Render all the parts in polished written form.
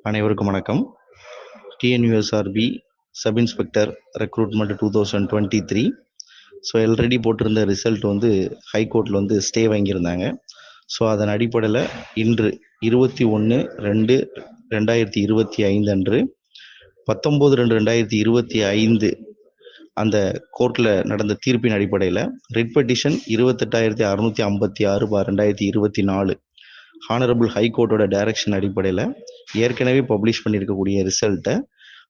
அனைவருக்கும் வணக்கம். TNUSRB sub inspector recruitment 2023. So already போட்டிருந்த ரிசல்ட் வந்து ஹைகோர்ட்டில் ஸ்டே வாங்கியிருந்தாங்க. ஸோ அதன் அடிப்படையில் இன்று 21/2/2025 அன்று 19/2/2025 அந்த கோர்ட்டில் நடந்த தீர்ப்பின் அடிப்படையில் ரிட் பெட்டிஷன் 28,656/2024 ஹானரபிள் ஹைகோர்ட்டோட டைரக்ஷன் அடிப்படையில் ஏற்கனவே பப்ளிஷ் பண்ணியிருக்கக்கூடிய ரிசல்ட்டை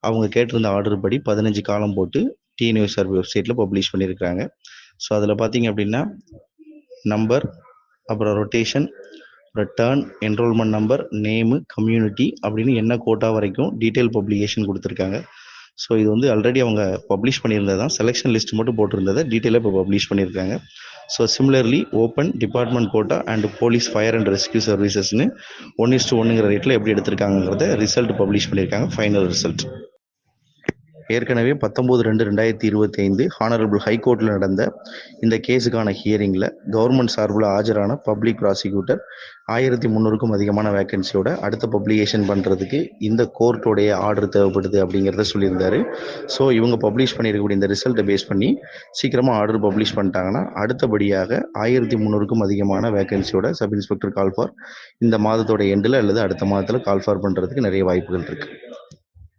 அவங்க கேட்டிருந்த ஆர்டர் படி 15 காலம் போட்டு டிஎன்யூஎஸ்ஆர்பி வெப்சைட்டில் பப்ளிஷ் பண்ணியிருக்கிறாங்க. ஸோ அதில் பார்த்தீங்க அப்படின்னா நம்பர், அப்புறம் rotation, turn, enrolment number, name, community அப்படின்னு என்ன கோட்டா வரைக்கும் டீட்டெயில் பப்ளிகேஷன் கொடுத்துருக்காங்க. ஸோ இது ஆல்ரெடி அவங்க பப்ளிஷ் பண்ணியிருந்தது தான், செலெக்ஷன் லிஸ்ட் மட்டும் போட்டிருந்ததை டீட்டெயிலாக இப்போ பப்ளிஷ் பண்ணியிருக்காங்க. So similarly open, department quota and police fire and rescue சர்வீசஸ்னு 1:1ங்கிற ரேட்டில் எப்படி எடுத்திருக்காங்கிறத ரிசல்ட் பப்ளிஷ் பண்ணியிருக்காங்க. ஃபைனல் ரிசல்ட் ஏற்கனவே 19/2/2025 ஹானரபிள் ஹைகோர்ட்டில் நடந்த இந்த கேஸுக்கான ஹியரிங்கில் கவர்மெண்ட் சார்பில் ஆஜரான பப்ளிக் ப்ராசிக்யூட்டர் 1300க்கும் அதிகமான வேக்கன்சியோட அடுத்த பப்ளிகேஷன் பண்ணுறதுக்கு இந்த கோர்ட்டோடைய ஆர்டர் தேவைப்படுது அப்படிங்கிறத சொல்லியிருந்தாரு. ஸோ இவங்க பப்ளிஷ் பண்ணியிருக்கக்கூடிய இந்த ரிசல்ட்டை பேஸ் பண்ணி சீக்கிரமாக ஆர்டர் பப்ளிஷ் பண்ணிட்டாங்கன்னா அடுத்தபடியாக 1300க்கும் அதிகமான வேக்கன்சியோட சப் இன்ஸ்பெக்டர் கால் ஃபார் இந்த மாதத்தோட எண்டில் அல்லது அடுத்த மாதத்தில் கால் ஃபார் பண்ணுறதுக்கு நிறைய வாய்ப்புகள் இருக்குது.